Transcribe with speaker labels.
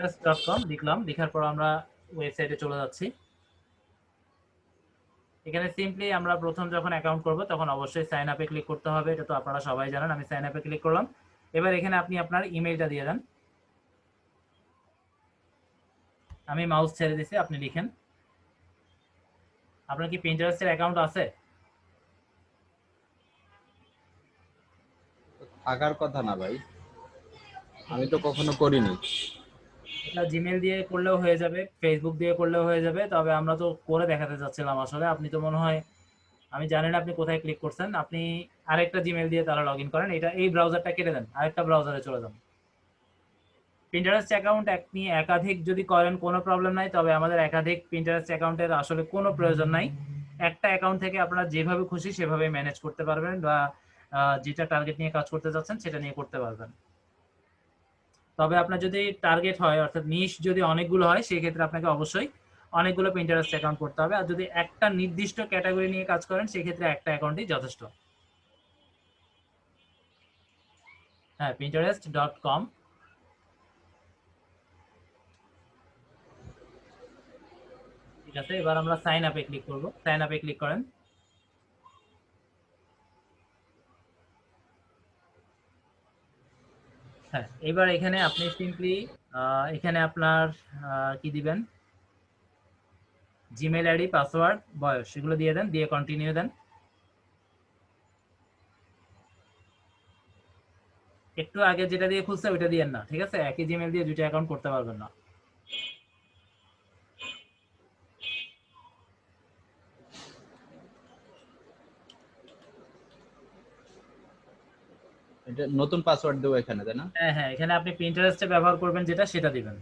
Speaker 1: pinterest.com লিখলাম, লেখার পর আমরা ওয়েবসাইটে চলে যাচ্ছি। এখানে সিম্পলি আমরা প্রথম যখন অ্যাকাউন্ট করব তখন অবশ্যই সাইন আপে ক্লিক করতে হবে, এটা তো আপনারা সবাই জানেন। আমি সাইন আপে ক্লিক করলাম। এবার এখানে আপনি আপনার ইমেইলটা দিয়ে দেন। আমি মাউস ছেড়ে দিছি, আপনি লিখেন। আপনার কি পিন্টারেস্টের অ্যাকাউন্ট আছে?
Speaker 2: থাকার কথা না ভাই, আমি তো কখনো করিনি।
Speaker 1: এটা জিমেল দিয়ে করলেও হয়ে যাবে, ফেসবুক দিয়ে করলেও হয়ে যাবে, তবে আমরা তো করে দেখাতে চাচ্ছিলাম আসলে। আপনি তো মনে হয়, আমি জানি না আপনি কোথায় ক্লিক করছেন, আপনি আরেকটা জিমেল দিয়ে তাহলে লগ ইন করেন। এটা এই ব্রাউজারটা কেটে দেন, আরেকটা ব্রাউজারে চলে যান। পিন্টারেস্ট অ্যাকাউন্ট আপনি একাধিক যদি করেন কোনো প্রবলেম নাই, তবে আমাদের একাধিক পিন্টারেস্ট অ্যাকাউন্টের আসলে কোনো প্রয়োজন নাই। একটা অ্যাকাউন্ট থেকে আপনারা যেভাবে খুশি সেভাবে ম্যানেজ করতে পারবেন, বা যেটা টার্গেট নিয়ে কাজ করতে যাচ্ছেন সেটা নিয়ে করতে পারবেন। তবে আপনার যদি টার্গেট হয়, অর্থাৎ নিশ যদি অনেকগুলো হয়, সেই ক্ষেত্রে আপনাকে অবশ্যই অনেকগুলো পিন্টারেস্ট অ্যাকাউন্ট করতে হবে। আর যদি একটা নির্দিষ্ট ক্যাটাগরি নিয়ে কাজ করেন সেক্ষেত্রে একটা অ্যাকাউন্টই যথেষ্ট। হ্যাঁ, pinterest.com। ঠিক আছে, এবার আমরা সাইন আপে ক্লিক করব। সাইন আপে ক্লিক করেন। হ্যাঁ, এবার এখানে আপনি সিম্পলি এখানে আপনার কি দিবেন, জিমেল আইডি, পাসওয়ার্ড, বয়স, সেগুলো দিয়ে দেন, দিয়ে কন্টিনিউ দেন। একটু আগে যেটা দিয়ে খুলছে ওইটা দিয়েন না, ঠিক আছে? একই জিমেল দিয়ে দুইটা অ্যাকাউন্ট করতে পারবেন না।
Speaker 2: এটা নতুন পাসওয়ার্ড দেবো এখানে, তাই না?
Speaker 1: হ্যাঁ হ্যাঁ, এখানে আপনি পিন্টারেস্টে ব্যবহার করবেন যেটা, সেটা দিবেন।